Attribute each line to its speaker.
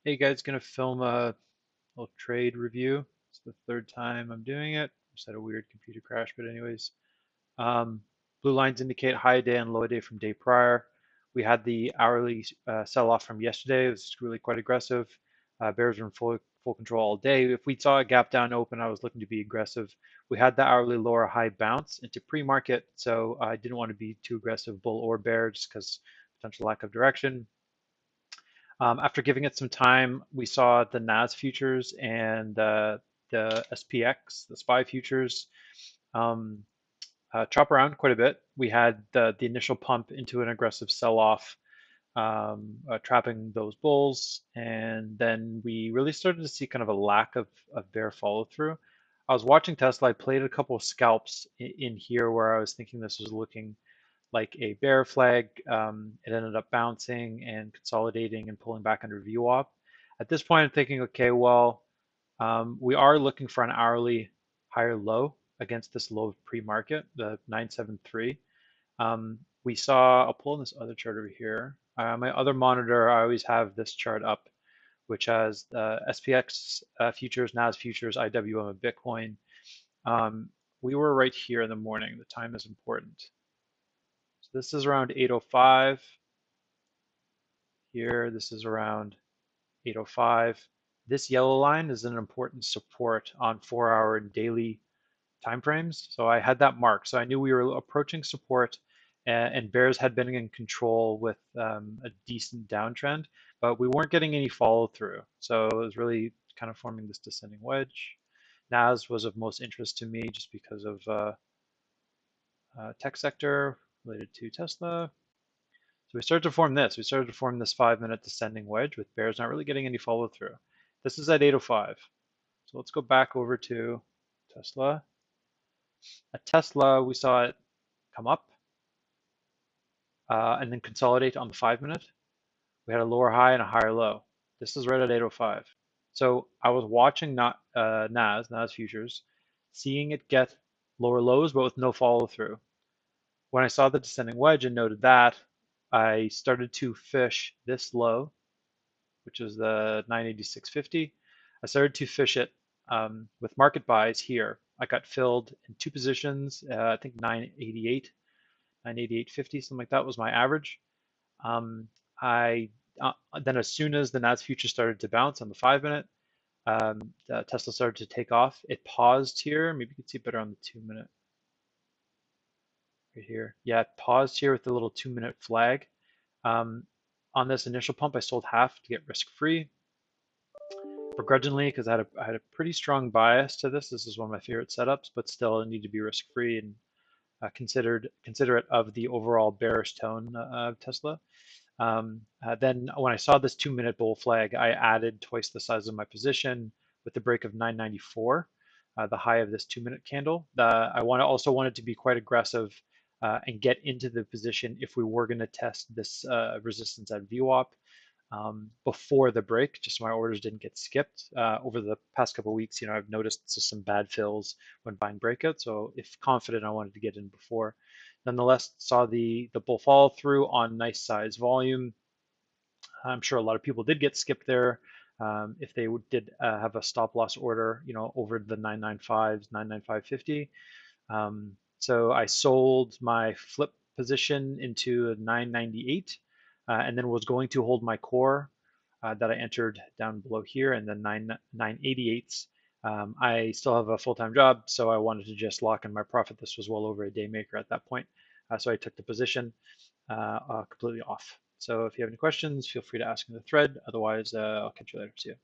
Speaker 1: Hey guys, gonna film a little trade review. It's the third time I'm doing it. Just had a weird computer crash, but anyways. Um, Blue lines indicate high day and low day from day prior. We had the hourly sell-off from yesterday. It was really quite aggressive. Bears were in full control all day. If we saw a gap down open, I was looking to be aggressive. We had the hourly lower high bounce into pre-market, so I didn't want to be too aggressive, bull or bear, just because potential lack of direction. After giving it some time, we saw the NAS futures and the SPX, the SPY futures, um, chop around quite a bit. We had the initial pump into an aggressive sell-off, trapping those bulls, and then we really started to see kind of a lack of bear follow-through. I was watching Tesla. I played a couple of scalps in here where I was thinking this was looking like a bear flag. It ended up bouncing and consolidating and pulling back under VWAP. At this point, I'm thinking, okay, well, we are looking for an hourly higher low against this low of pre-market, the 973. We saw, I'll pull in this other chart over here. My other monitor, I always have this chart up, which has SPX futures, NAS futures, IWM, and Bitcoin. We were right here in the morning. The time is important. So this is around 8:05 here. This is around 8:05. This yellow line is an important support on 4-hour and daily timeframes. So I had that marked. So I knew we were approaching support, and bears had been in control with a decent downtrend, but we weren't getting any follow through. So it was really kind of forming this descending wedge. NAS was of most interest to me just because of tech sector related to Tesla. So we started to form this. We started to form this 5-minute descending wedge with bears not really getting any follow through. This is at 8:05. So let's go back over to Tesla. At Tesla, we saw it come up and then consolidate on the 5-minute. We had a lower high and a higher low. This is right at 8:05. So I was watching not NAS futures, seeing it get lower lows, but with no follow through. When I saw the descending wedge and noted that, I started to fish this low, which is the 986.50. I started to fish it with market buys here. I got filled in two positions, I think 988, 988.50, something like that was my average. Um, I Then as soon as the NAS future started to bounce on the 5-minute, Tesla started to take off. It paused here. Maybe you can see better on the 2-minute right here. Yeah, it paused here with the little 2-minute flag. Um, on this initial pump, I sold half to get risk free. Begrudgingly, because I had a pretty strong bias to this. This is one of my favorite setups, but still, it needed to be risk free and considerate of the overall bearish tone of Tesla. Then when I saw this 2-minute bull flag, I added twice the size of my position with the break of 994, the high of this 2-minute candle. I also wanted to be quite aggressive and get into the position if we were going to test this resistance at VWAP before the break, just so my orders didn't get skipped. Over the past couple of weeks, I've noticed some bad fills when buying breakout. So if confident, I wanted to get in before. Nonetheless, saw the bull follow through on nice size volume. I'm sure a lot of people did get skipped there. If they did have a stop loss order, over the 995s, 995.50. So I sold my flip position into 998, and then was going to hold my core that I entered down below here, and then 988s. I still have a full-time job, so I wanted to just lock in my profit. This was well over a day maker at that point, so I took the position completely off. So if you have any questions, feel free to ask in the thread. Otherwise, I'll catch you later. See you.